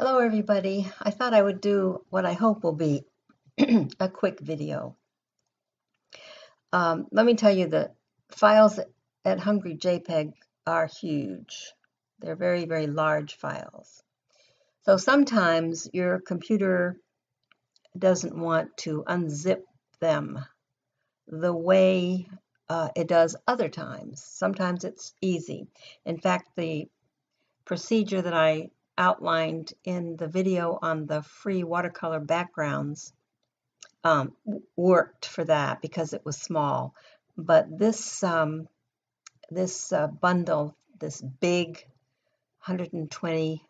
Hello everybody. I thought I would do what I hope will be a quick video. Let me tell you, the files at Hungry JPEG are huge. They're very, very large files. So sometimes your computer doesn't want to unzip them the way it does other times. Sometimes it's easy. In fact, the procedure that I outlined in the video on the free watercolor backgrounds worked for that because it was small. But this bundle, this big 120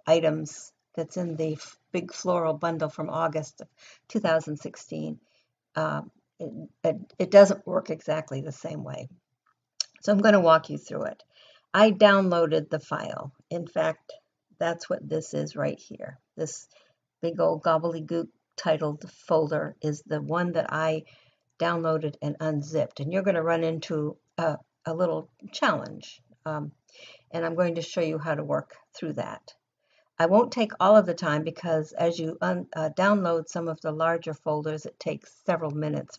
items that's in the big floral bundle from August of 2016, it doesn't work exactly the same way. So I'm going to walk you through it. I downloaded the file. In fact, that's what this is right here. This big old gobbledygook titled folder is the one that I downloaded and unzipped. And you're going to run into a little challenge. And I'm going to show you how to work through that. I won't take all of the time because as you download some of the larger folders, it takes several minutes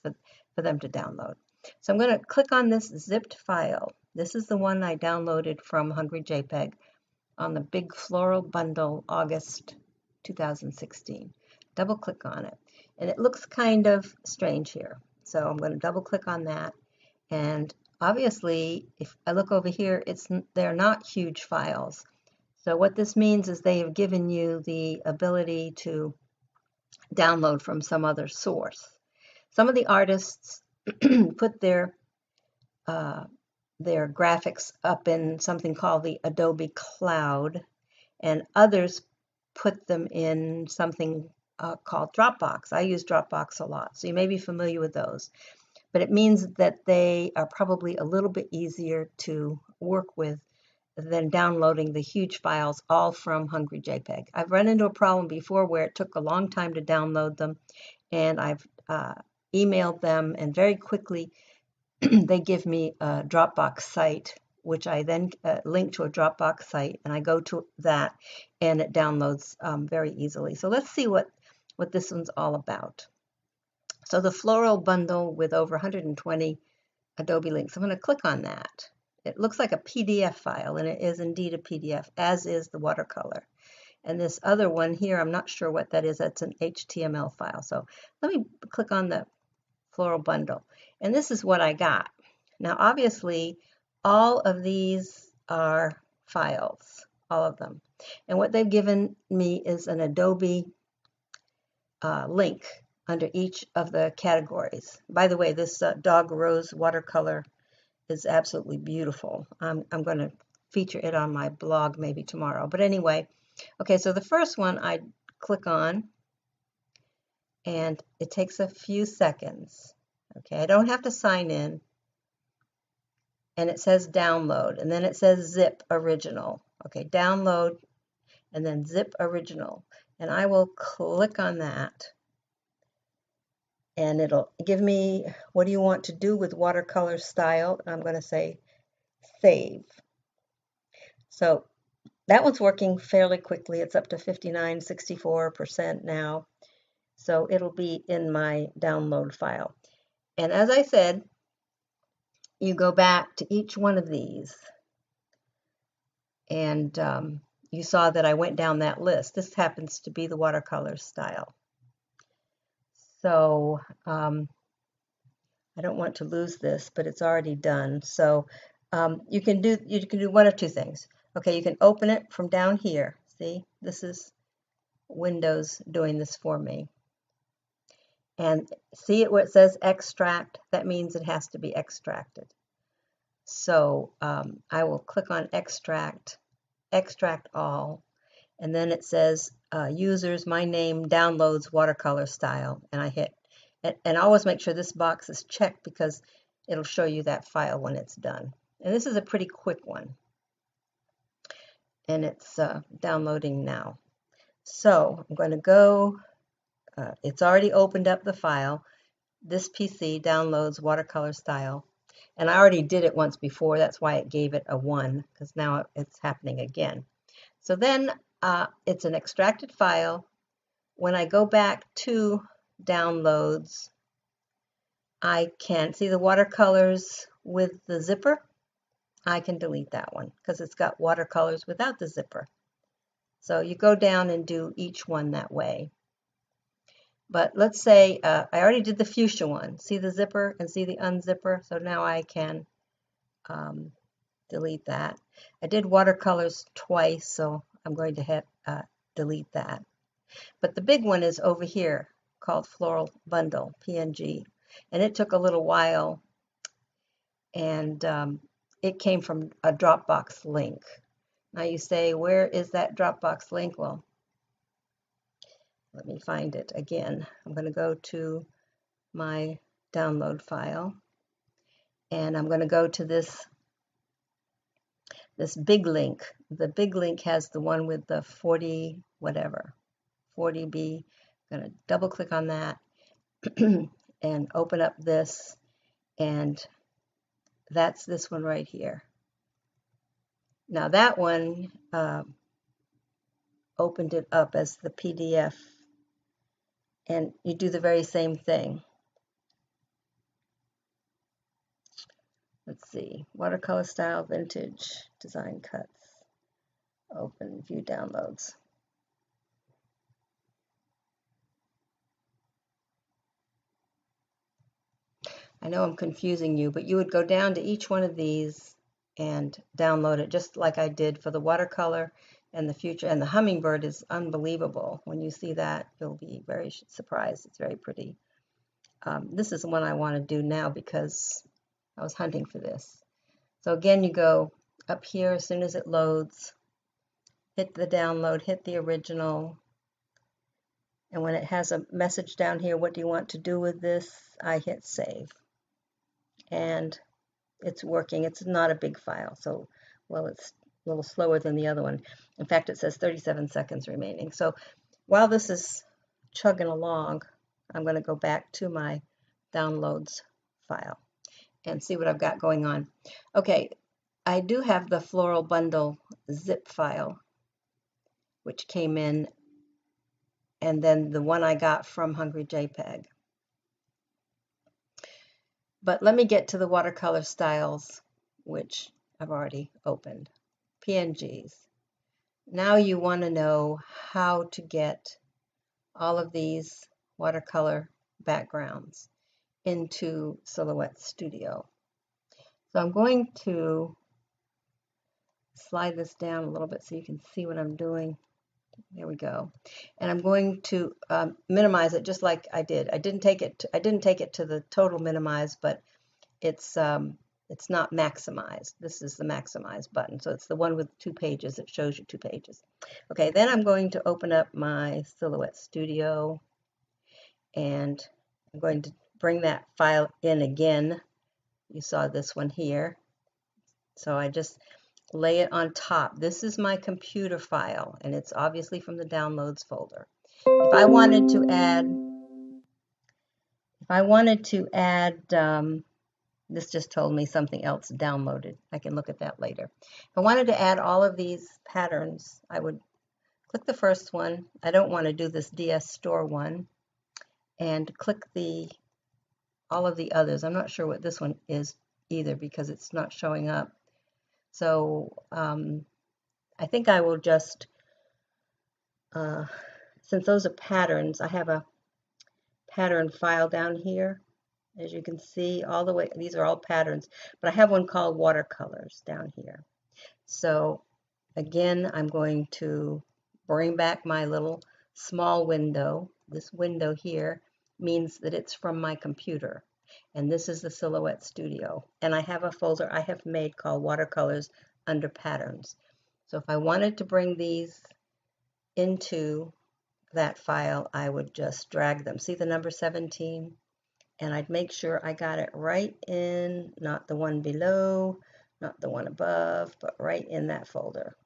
for them to download. So I'm going to click on this zipped file. This is the one I downloaded from Hungry JPEG on the big floral bundle, August 2016. Double click on it. And it looks kind of strange here. So I'm going to double click on that. And obviously, if I look over here, they're not huge files. So what this means is they have given you the ability to download from some other source. Some of the artists put their graphics up in something called the Adobe Cloud, and others put them in something called Dropbox. I use Dropbox a lot, so you may be familiar with those. But it means that they are probably a little bit easier to work with than downloading the huge files all from Hungry JPEG. I've run into a problem before where it took a long time to download them, and I've emailed them, and very quickly they give me a Dropbox site, which I then link to a Dropbox site, and I go to that, and it downloads very easily. So let's see what this one's all about. So the floral bundle with over 120 Adobe links. I'm going to click on that. It looks like a PDF file, and it is indeed a PDF, as is the watercolor. And this other one here, I'm not sure what that is. That's an HTML file. So let me click on the floral bundle. And this is what I got. Now, obviously, all of these are files, all of them. And what they've given me is an Adobe link under each of the categories. By the way, this dog rose watercolor is absolutely beautiful. I'm going to feature it on my blog maybe tomorrow. But anyway, okay, so the first one I click on, and it takes a few seconds. Okay, I don't have to sign in. And it says download, and then it says zip original. Okay, download, and then zip original. And I will click on that. And it'll give me, what do you want to do with watercolor style? And I'm going to say save. So that one's working fairly quickly. It's up to 64% now. So it'll be in my download file. And as I said, you go back to each one of these. And you saw that I went down that list. This happens to be the watercolor style. So I don't want to lose this, but it's already done. So you can do one of two things. Okay, you can open it from down here. See, this is Windows doing this for me. And see it where it says extract? That means it has to be extracted. So I will click on extract, extract all, and then it says users, my name, downloads, watercolor style, and I hit, and always make sure this box is checked because it'll show you that file when it's done. And this is a pretty quick one, and it's downloading now. So I'm going to go, it's already opened up the file. This PC downloads watercolor style, and I already did it once before. That's why it gave it a 1, because now it's happening again. So then it's an extracted file. When I go back to downloads, I can see the watercolors with the zipper. I can delete that one because it's got watercolors without the zipper. So you go down and do each one that way. But let's say I already did the fuchsia one. See the zipper and see the unzipper? So now I can delete that. I did watercolors twice, so I'm going to hit delete that. But the big one is over here called Floral Bundle, PNG. And it took a little while, and it came from a Dropbox link. Now you say, where is that Dropbox link? Well, let me find it again. I'm going to go to my download file, and I'm going to go to this big link. The big link has the one with the 40 whatever, 40B. I'm going to double click on that and open up this, and that's this one right here. Now that one opened it up as the PDF, and you do the very same thing. Let's see, watercolor style, vintage, design cuts, open, view downloads. I know I'm confusing you, but you would go down to each one of these and download it just like I did for the watercolor and the future. And the hummingbird is unbelievable. When you see that, you'll be very surprised. It's very pretty. This is the one I want to do now because I was hunting for this. So again, you go up here as soon as it loads, hit the download, hit the original. And when it has a message down here, what do you want to do with this? I hit save. And it's working. It's not a big file, so, well, it's a little slower than the other one. In fact, it says 37 seconds remaining. So while this is chugging along, I'm going to go back to my downloads file and see what I've got going on. Okay, I do have the Floral Bundle zip file, which came in, and then the one I got from Hungry JPEG. But let me get to the watercolor styles, which I've already opened. PNGs. Now you want to know how to get all of these watercolor backgrounds into Silhouette Studio. So I'm going to slide this down a little bit so you can see what I'm doing. There we go. And I'm going to minimize it just like I did. I didn't take it to the total minimize, but it's not maximized. This is the maximize button. So it's the one with 2 pages that shows you 2 pages. Okay, then I'm going to open up my Silhouette Studio, and I'm going to bring that file in again. You saw this one here. So I just lay it on top. This is my computer file, and it's obviously from the downloads folder. If I wanted to add, this just told me something else downloaded. I can look at that later. If I wanted to add all of these patterns, I would click the first one. I don't want to do this DS Store one, and click all of the others. I'm not sure what this one is either because it's not showing up. So I think I will just, since those are patterns, I have a pattern file down here. As you can see, all the way, these are all patterns, but I have one called watercolors down here. So again, I'm going to bring back my little small window. This window here means that it's from my computer. And this is the Silhouette Studio. And I have a folder I have made called watercolors under patterns. So if I wanted to bring these into that file, I would just drag them. See the number 17? And I'd make sure I got it right in, not the one below, not the one above, but right in that folder.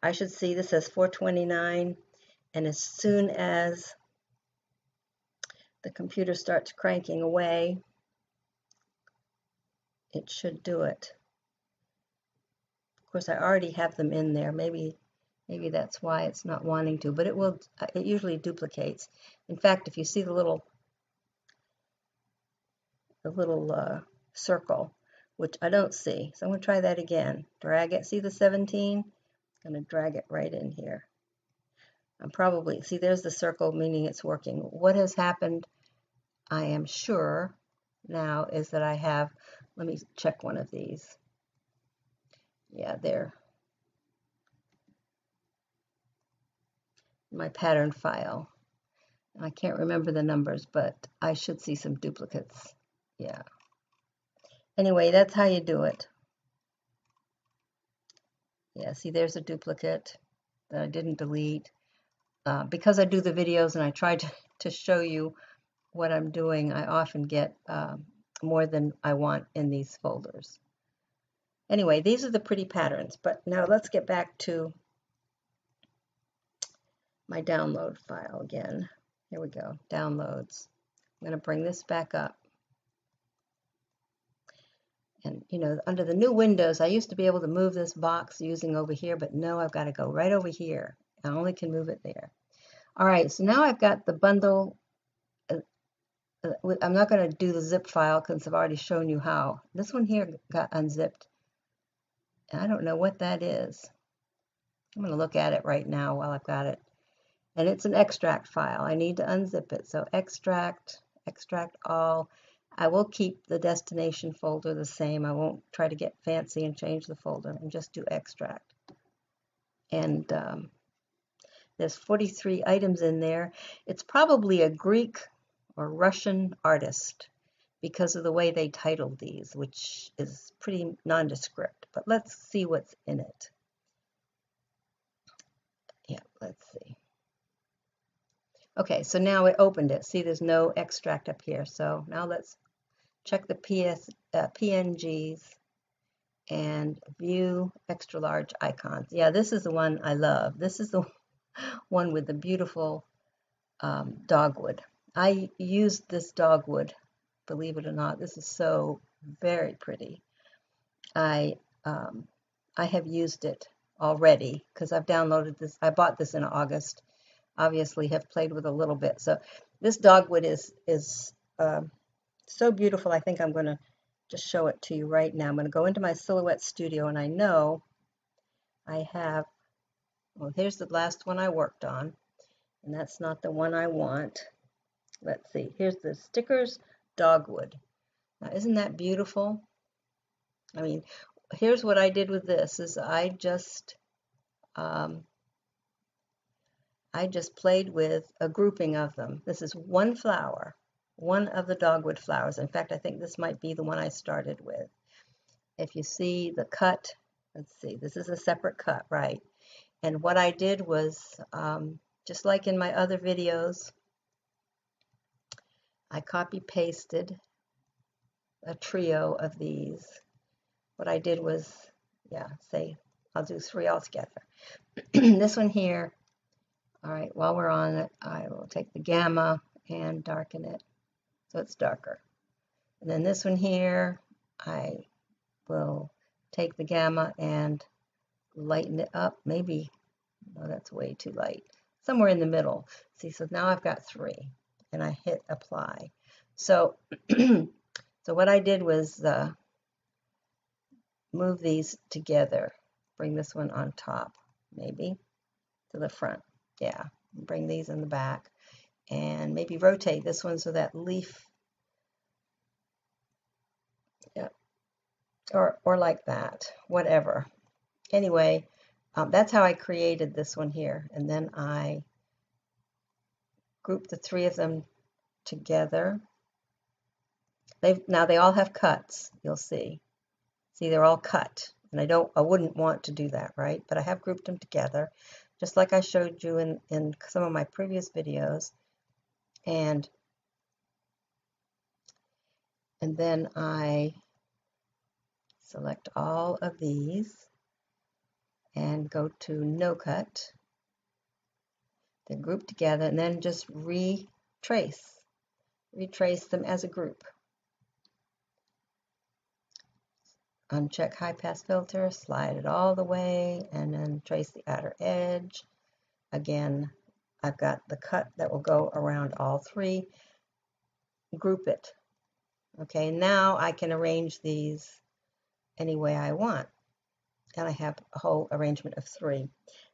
I should see this says 429, and as soon as the computer starts cranking away, it should do it. Of course, I already have them in there. Maybe Maybe that's why it's not wanting to, but it usually duplicates. In fact, if you see the little circle, which I don't see, so I'm going to try that again. Drag it. See the 17? I'm going to drag it right in here. See, there's the circle, meaning it's working. What has happened, I am sure now, is that I have, let me check one of these. Yeah, there. My pattern file. I can't remember the numbers, but I should see some duplicates. Yeah. Anyway, that's how you do it. Yeah, see, there's a duplicate that I didn't delete. Because I do the videos and I try to show you what I'm doing, I often get more than I want in these folders. Anyway, these are the pretty patterns, but now let's get back to my download file again. Here we go, downloads. I'm going to bring this back up. And you know, under the new windows, I used to be able to move this box using over here, but no, I've got to go right over here. I only can move it there. All right, so now I've got the bundle. I'm not going to do the zip file because I've already shown you how. This one here got unzipped. I don't know what that is. I'm going to look at it right now while I've got it. And it's an extract file. I need to unzip it. So extract all. I will keep the destination folder the same. I won't try to get fancy and change the folder and just do extract. And there's 43 items in there. It's probably a Greek or Russian artist because of the way they titled these, which is pretty nondescript. But let's see what's in it. Yeah, let's see. Okay, so now it opened it. See, there's no extract up here. So now let's check the PNGs and view extra large icons. Yeah, this is the one I love. This is the one with the beautiful dogwood. I used this dogwood, believe it or not. This is so very pretty. I have used it already because I've downloaded this. I bought this in August. Obviously have played with a little bit. So this dogwood is so beautiful. I think I'm going to just show it to you right now. I'm going to go into my Silhouette Studio, and I know I have, well, here's the last one I worked on, and that's not the one I want. Let's see. Here's the stickers dogwood. Now, isn't that beautiful? I mean, here's what I did with this is I just played with a grouping of them. This is one flower, one of the dogwood flowers. In fact, I think this might be the one I started with. If you see the cut, let's see, this is a separate cut, right? And what I did was, just like in my other videos, I copy-pasted a trio of these. What I did was, yeah, say, I'll do 3 altogether. This one here, all right, while we're on it, I will take the gamma and darken it so it's darker. And then this one here, I will take the gamma and lighten it up. Maybe, no, that's way too light. Somewhere in the middle. See, so now I've got 3, and I hit apply. So, so what I did was move these together. Bring this one on top, maybe, to the front. Yeah, bring these in the back. And maybe rotate this one so that leaf, yeah, or like that, whatever. Anyway, that's how I created this one here. And then I grouped the 3 of them together. Now they all have cuts, you'll see. See, they're all cut. And I wouldn't want to do that, right? But I have grouped them together, just like I showed you in some of my previous videos. And then I select all of these and go to no cut. They're grouped together, and then just retrace them as a group. uncheck high pass filter, slide it all the way, and then trace the outer edge. Again, I've got the cut that will go around all three. Group it. Okay, now I can arrange these any way I want. And I have a whole arrangement of 3.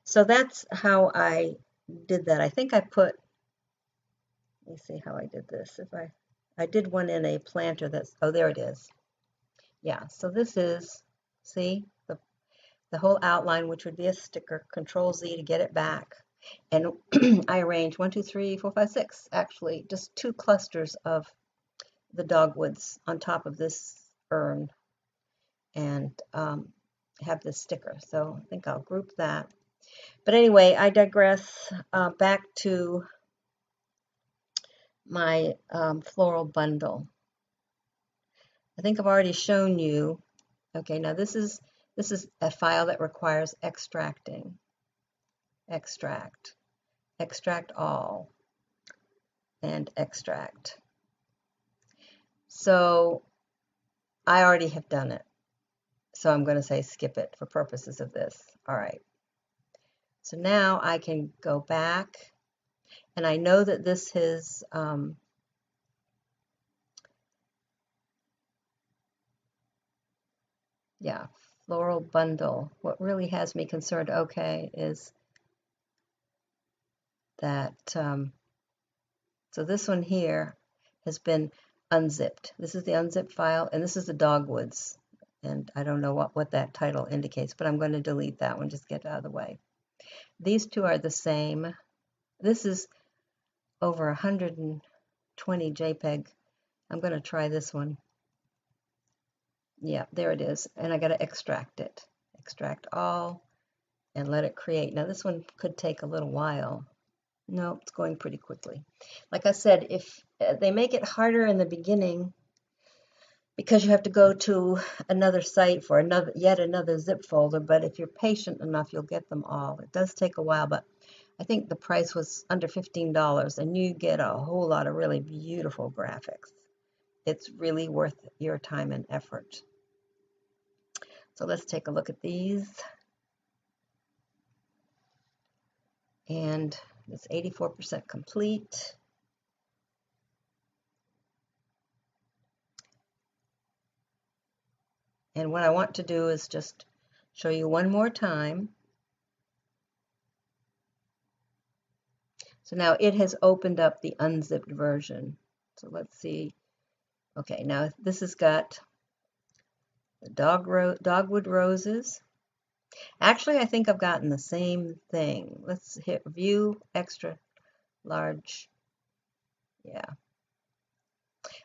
So that's how I did that. I think I put, let me see how I did this. If I did one in a planter that's, oh, there it is. Yeah, so this is, see, the whole outline, which would be a sticker, Control Z to get it back. And I arranged 1, 2, 3, 4, 5, 6, actually, just 2 clusters of the dogwoods on top of this urn, and have this sticker. So I think I'll group that. But anyway, I digress. Back to my floral bundle. I think I've already shown you. Okay, now this is a file that requires extracting. Extract, extract all, and extract. So I already have done it. So I'm going to say skip it for purposes of this. All right. So now I can go back, and I know that this is yeah, floral bundle. What really has me concerned, okay, is that so this one here has been unzipped. This is the unzip file, and this is the dogwoods. And I don't know what that title indicates, but I'm going to delete that one, just get it out of the way. These two are the same. This is over 120 JPEG. I'm going to try this one. Yeah, there it is. And I got to extract it. Extract all and let it create. Now this one could take a little while. No, it's going pretty quickly. Like I said, if they make it harder in the beginning because you have to go to another site for yet another zip folder, but if you're patient enough, you'll get them all. It does take a while, but I think the price was under $15, and you get a whole lot of really beautiful graphics. It's really worth your time and effort. So let's take a look at these. And it's 84% complete. And what I want to do is just show you one more time. So now it has opened up the unzipped version. So let's see. Okay, now this has got the dogwood roses. Actually, I think I've gotten the same thing. Let's hit view, extra large. Yeah.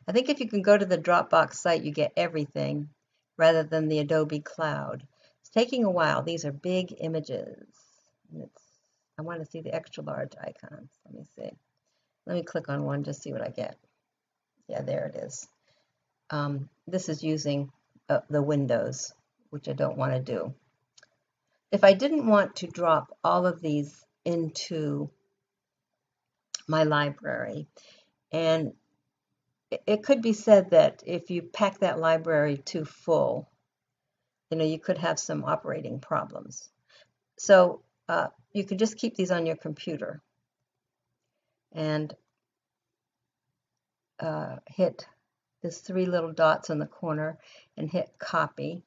I think if you can go to the Dropbox site, you get everything rather than the Adobe Cloud. It's taking a while. These are big images. And I want to see the extra large icons. Let me see. Let me click on one, just see what I get. Yeah, there it is. This is using the Windows, which I don't want to do. If I didn't want to drop all of these into my library, and it could be said that if you pack that library too full, you could have some operating problems. So you can just keep these on your computer and hit this 3 little dots on the corner and hit copy.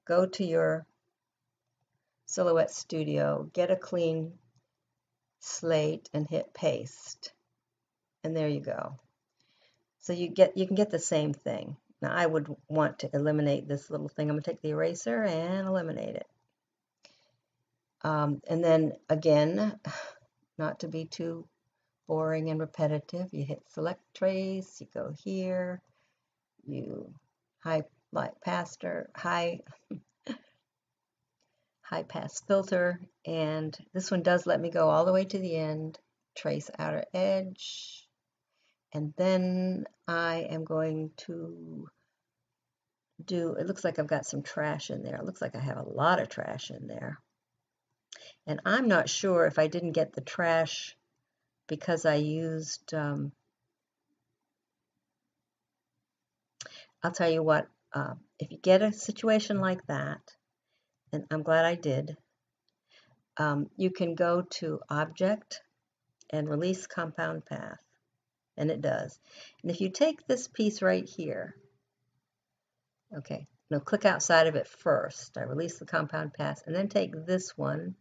Go to your Silhouette Studio, get a clean slate and hit paste. And there you go. So you can get the same thing. Now I would want to eliminate this little thing. I'm going to take the eraser and eliminate it. And then again, not to be too boring and repetitive, you hit select trace, you go here, you high pass filter, and this one does let me go all the way to the end, trace outer edge, and then I am going to do, it looks like I've got some trash in there. It looks like I have a lot of trash in there. And I'm not sure if I didn't get the trash because I used, I'll tell you what, if you get a situation like that, and I'm glad I did, you can go to Object and Release Compound Path, and it does. And if you take this piece right here, okay, no, click outside of it first. I release the compound path, and then take this one.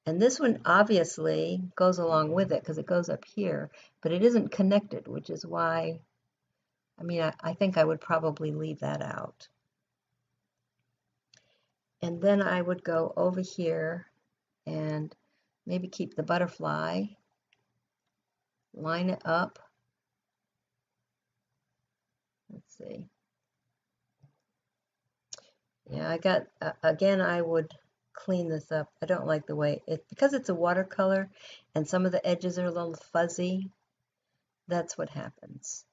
And this one obviously goes along with it because it goes up here, but it isn't connected, which is why, I mean, I think I would probably leave that out. And then I would go over here and maybe keep the butterfly, line it up. Let's see. Yeah, I got, again, I would clean this up. I don't like the way it, because it's a watercolor and some of the edges are a little fuzzy, that's what happens.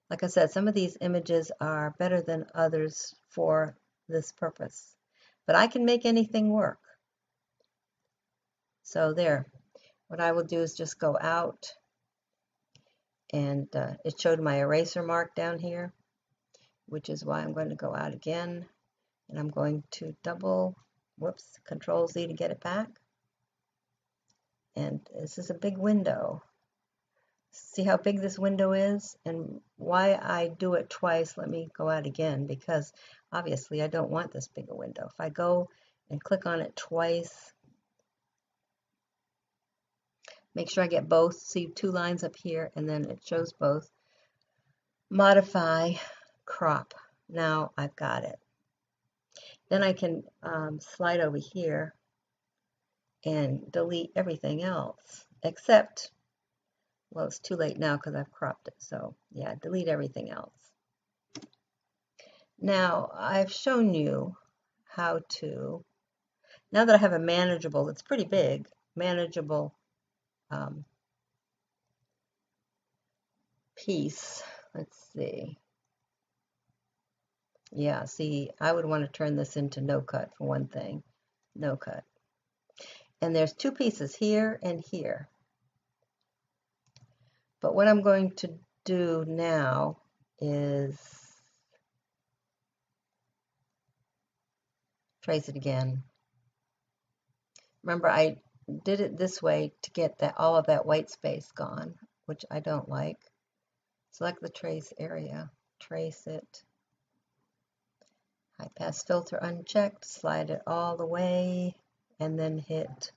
Like I said, some of these images are better than others for this purpose, but I can make anything work. So there, what I will do is just go out, and it showed my eraser mark down here, which is why I'm going to go out again, and I'm going to Control Z to get it back. And this is a big window. See how big this window is? And why I do it twice, let me go out again, because obviously I don't want this big a window. If I go and click on it twice, make sure I get both. See 2 lines up here, and then it shows both. Modify, crop. Now I've got it. Then I can slide over here and delete everything else, except, well, it's too late now because I've cropped it. So yeah, delete everything else. Now I've shown you how to, now that I have a manageable, it's pretty big, manageable piece. Let's see. Yeah, see, I would want to turn this into no cut for one thing. No cut. And there's 2 pieces here and here. But what I'm going to do now is trace it again. Remember, I did it this way to get that all of that white space gone, which I don't like. Select the trace area, trace it. High pass filter unchecked, slide it all the way, and then hit,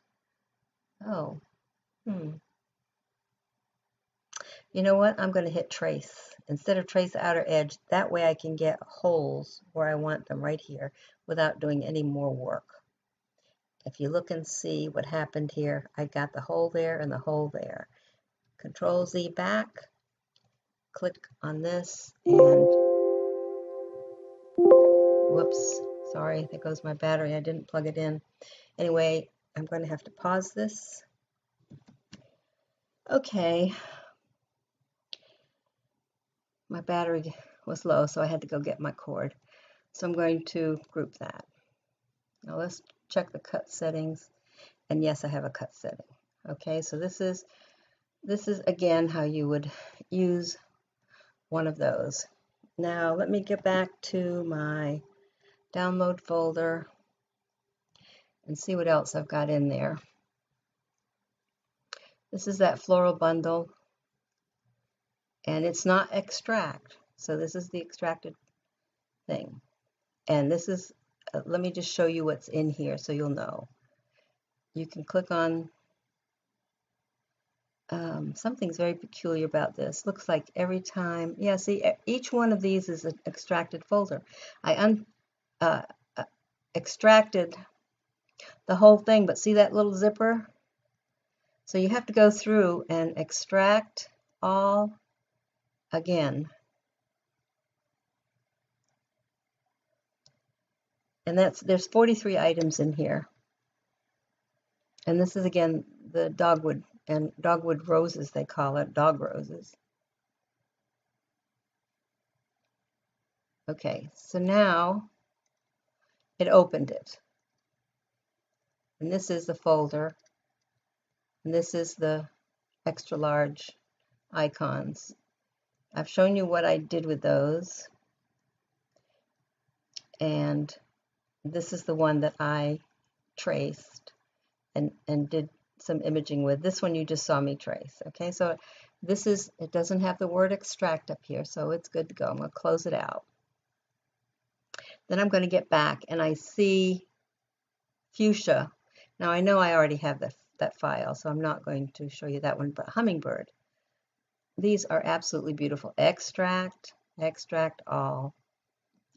You know what? I'm going to hit trace. Instead of trace outer edge, that way I can get holes where I want them right here without doing any more work. If you look and see what happened here, I got the hole there and the hole there. Control Z back, click on this, and whoops, sorry, there goes my battery. I didn't plug it in. Anyway, I'm going to have to pause this. Okay. My battery was low, so I had to go get my cord. So I'm going to group that. Now let's check the cut settings. And yes, I have a cut setting. Okay, so this is again how you would use one of those. Now let me get back to my download folder and see what else I've got in there. This is that floral bundle, and it's not extract. So this is the extracted thing. And this is, let me just show you what's in here so you'll know. You can click on, something's very peculiar about this. Looks like every time, yeah, see, each one of these is an extracted folder. I extracted the whole thing, but see that little zipper? So you have to go through and extract all again. And there's 43 items in here. And this is again the dogwood and dogwood roses, they call it, dog roses. Okay, so now it opened it. And this is the folder. And this is the extra large icons. I've shown you what I did with those. and this is the one that I traced and did some imaging with. This one you just saw me trace. Okay, so this is, it doesn't have the word extract up here, so it's good to go. I'm going to close it out. Then I'm going to get back and I see fuchsia. Now I know I already have that file, so I'm not going to show you that one, but hummingbird. These are absolutely beautiful. Extract, extract all,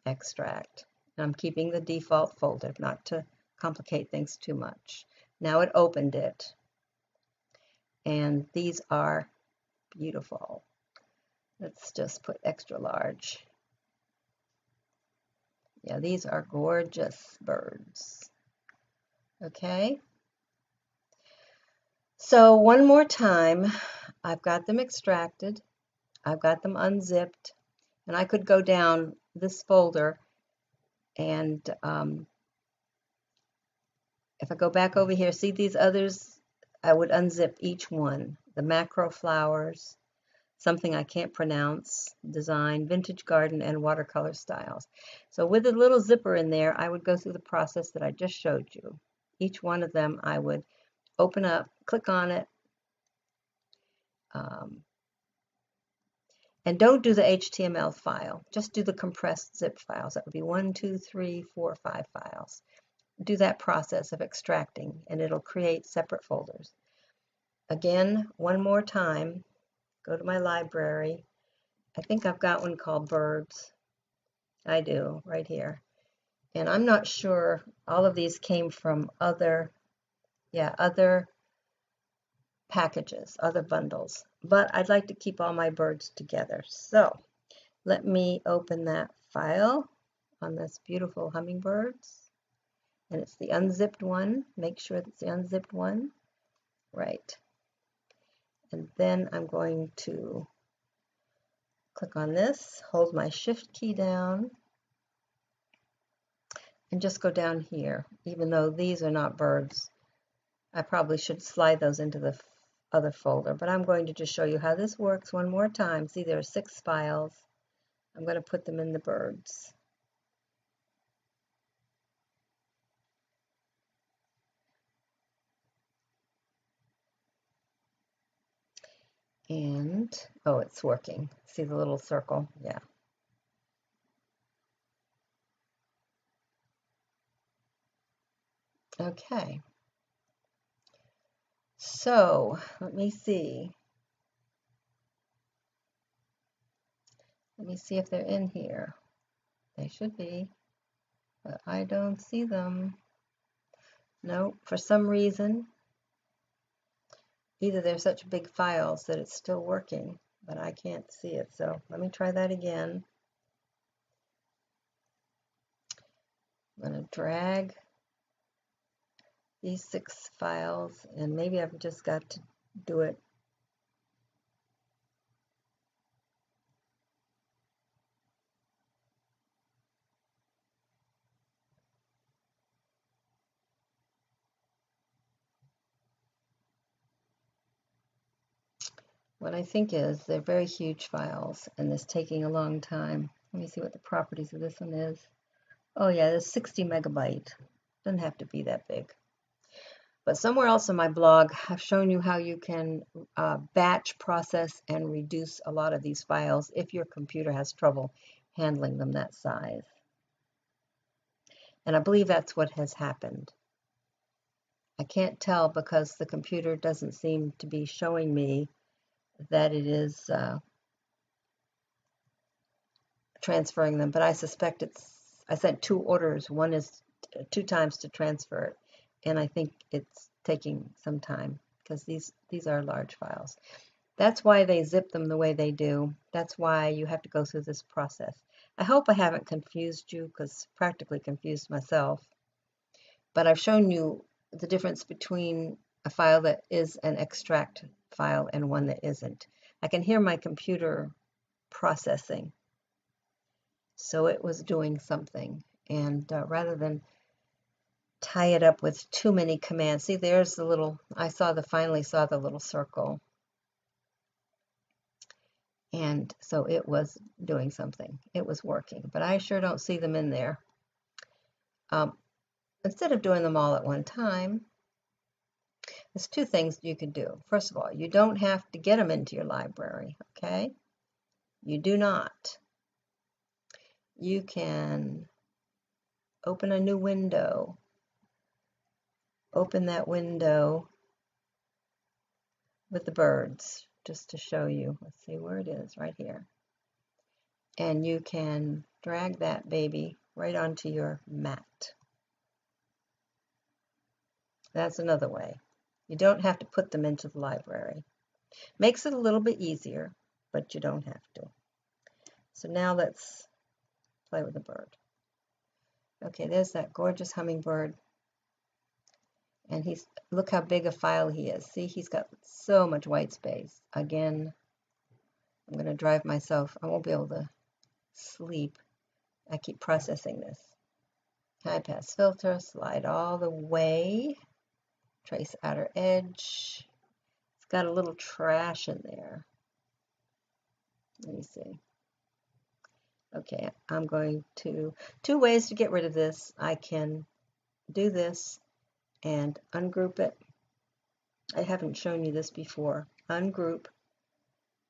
extract. And I'm keeping the default folder, not to complicate things too much. Now it opened it, and these are beautiful. Let's just put extra large. Yeah, these are gorgeous birds. Okay. So one more time, I've got them extracted, I've got them unzipped, and I could go down this folder and if I go back over here, see these others, I would unzip each one. The macro flowers, something I can't pronounce, design, vintage garden, and watercolor styles. So with a little zipper in there, I would go through the process that I just showed you. Each one of them I would open up, click on it, and don't do the HTML file. Just do the compressed zip files. That would be 1, 2, 3, 4, 5 files. Do that process of extracting, and it'll create separate folders. Again, one more time, go to my library. I think I've got one called Birds. I do, right here. And I'm not sure, all of these came from other packages, other bundles. But I'd like to keep all my birds together. So let me open that file on this beautiful hummingbirds. And it's the unzipped one. Make sure it's the unzipped one. Right. And then I'm going to click on this, hold my shift key down, and just go down here. Even though these are not birds, I probably should slide those into the other folder, but I'm going to just show you how this works one more time. See, there are 6 files. I'm going to put them in the birds. And, oh, it's working. See the little circle? Yeah. Okay. So, let me see. Let me see if they're in here. They should be, but I don't see them. No, for some reason, either they're such big files that it's still working, but I can't see it. So let me try that again. I'm going to drag these 6 files, and maybe I've just got to do it what I think is they're very huge files, and this taking a long time. Let me see what the properties of this one is. Oh yeah, it's 60 megabyte. Doesn't have to be that big. But somewhere else in my blog, I've shown you how you can batch, process, and reduce a lot of these files if your computer has trouble handling them that size. And I believe that's what has happened. I can't tell because the computer doesn't seem to be showing me that it is transferring them, but I suspect I sent 2 orders. One is 2 times to transfer it, and I think it's taking some time because these are large files. That's why they zip them the way they do. That's why you have to go through this process. I hope I haven't confused you, because practically confused myself. But I've shown you the difference between a file that is an extract file and one that isn't. I can hear my computer processing. So it was doing something. And rather than tie it up with too many commands, see, there's the little, finally saw the little circle. And so it was doing something. It was working, but I sure don't see them in there. Instead of doing them all at one time, there's two things you could do. First of all, you don't have to get them into your library, okay? You do not. You can open a new window. Open that window with the birds, just to show you. Let's see where it is, right here. And you can drag that baby right onto your mat. That's another way. You don't have to put them into the library. Makes it a little bit easier, but you don't have to. So now let's play with the bird. Okay, there's that gorgeous hummingbird. And look how big a file he is. See, he's got so much white space. Again, I'm going to drive myself. I won't be able to sleep. I keep processing this. High pass filter, slide all the way. Trace outer edge. It's got a little trash in there. Let me see. Okay, I'm going to, two ways to get rid of this. I can do this and ungroup it. I haven't shown you this before. Ungroup,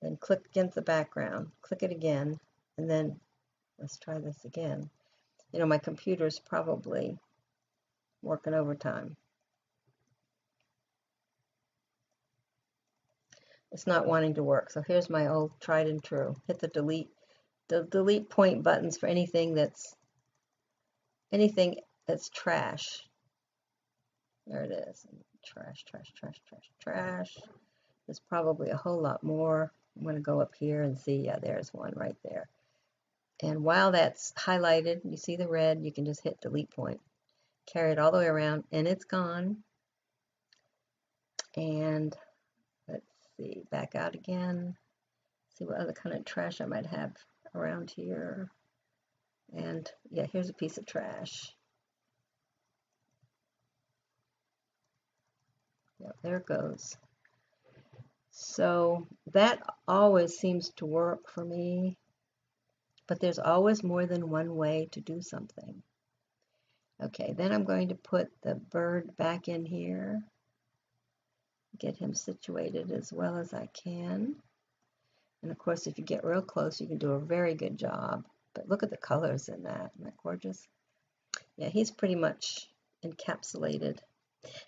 then click against the background, click it again, and then let's try this again. You know, my computer's probably working overtime. It's not wanting to work. So here's my old tried and true. Hit the delete point buttons for anything that's trash. There it is. Trash, trash, trash, trash, trash. There's probably a whole lot more. I'm going to go up here and see. Yeah, there's one right there. And while that's highlighted, you see the red, you can just hit delete point. Carry it all the way around, and it's gone. And let's see, back out again. See what other kind of trash I might have around here. And yeah, here's a piece of trash. Yep, there it goes. So that always seems to work for me, but there's always more than one way to do something. Okay, then I'm going to put the bird back in here, get him situated as well as I can. And of course, if you get real close, you can do a very good job. But look at the colors in that. Isn't that gorgeous? Yeah, he's pretty much encapsulated.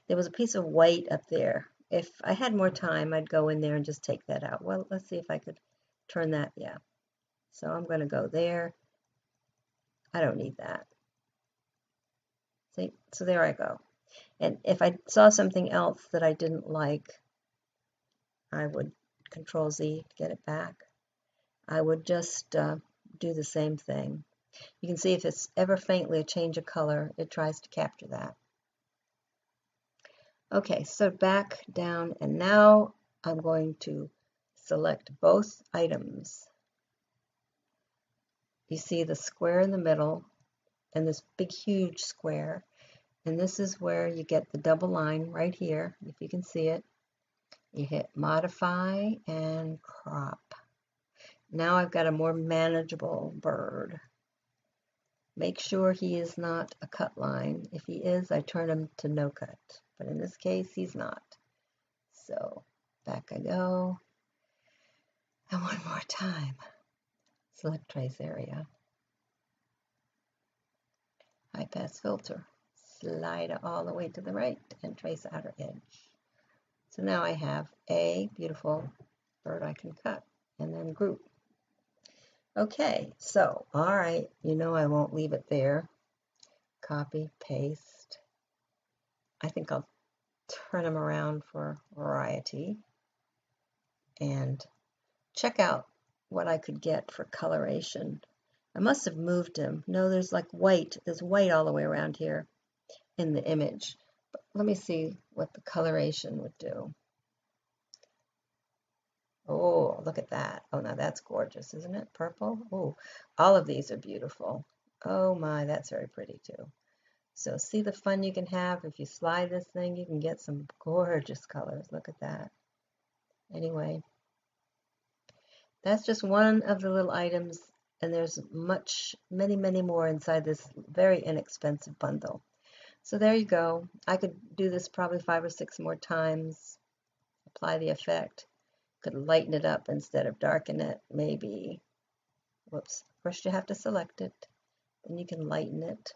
There was a piece of white up there. If I had more time, I'd go in there and just take that out. Well, let's see if I could turn that. Yeah. So I'm going to go there. I don't need that. See? So there I go. And if I saw something else that I didn't like, I would Control Z to get it back. I would just do the same thing. You can see if it's ever faintly a change of color, it tries to capture that. Okay, so back down, and now I'm going to select both items. You see the square in the middle and this big huge square, and this is where you get the double line right here, if you can see it. You hit modify and crop. Now I've got a more manageable bird. Make sure he is not a cut line. If he is, I turn him to no cut. But in this case, he's not. So back I go. And one more time. Select trace area. High pass filter. Slide it all the way to the right and trace outer edge. So now I have a beautiful bird I can cut and then group. Okay, so, all right, you know I won't leave it there. Copy, paste. I think I'll turn them around for variety and check out what I could get for coloration. I must have moved him. No, there's like white. There's white all the way around here in the image. But let me see what the coloration would do. Oh, look at that. Oh, now that's gorgeous, isn't it? Purple. Oh, all of these are beautiful. Oh my, that's very pretty too. So see the fun you can have if you slide this thing, you can get some gorgeous colors. Look at that. Anyway, that's just one of the little items and there's many more inside this very inexpensive bundle. So there you go. I could do this probably 5 or 6 more times, apply the effect. Could lighten it up instead of darken it, maybe. Whoops. First you have to select it, then you can lighten it.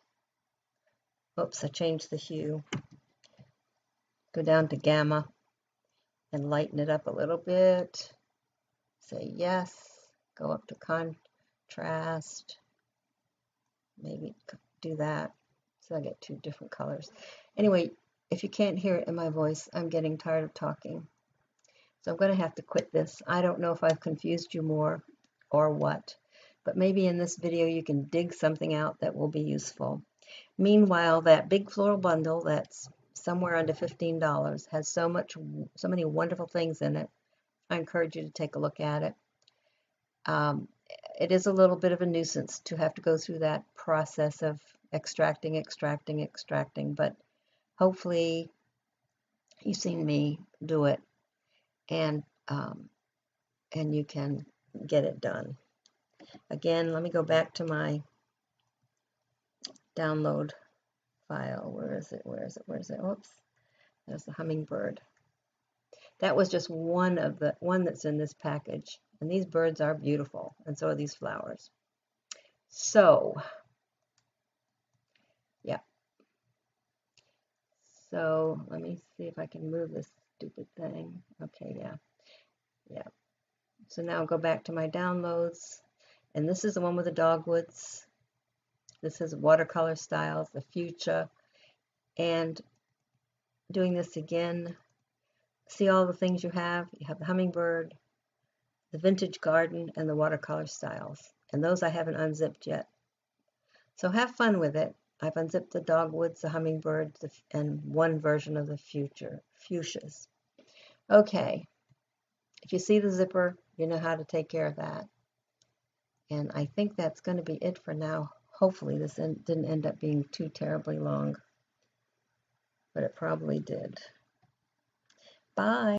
Oops, I changed the hue. Go down to gamma and lighten it up a little bit. Say yes. Go up to contrast. Maybe do that. So I get 2 different colors. Anyway, if you can't hear it in my voice, I'm getting tired of talking. So I'm going to have to quit this. I don't know if I've confused you more or what, but maybe in this video you can dig something out that will be useful. Meanwhile, that big floral bundle that's somewhere under $15 has so many wonderful things in it. I encourage you to take a look at it. It is a little bit of a nuisance to have to go through that process of extracting, but hopefully you've seen me do it, and you can get it done. Again, let me go back to my download file. Where is it? Oops, there's the hummingbird. That was just one that's in this package, and these birds are beautiful, and so are these flowers. So yeah, so let me see if I can move this stupid thing. Okay, yeah. So now I'll go back to my downloads, and this is the one with the dogwoods. This is watercolor styles, the fuchsia, and doing this again. See all the things you have. You have the hummingbird, the vintage garden, and the watercolor styles. And those I haven't unzipped yet. So have fun with it. I've unzipped the dogwoods, the hummingbird, and one version of the fuchsias. Okay. If you see the zipper, you know how to take care of that. And I think that's going to be it for now. Hopefully this didn't end up being too terribly long, but it probably did. Bye.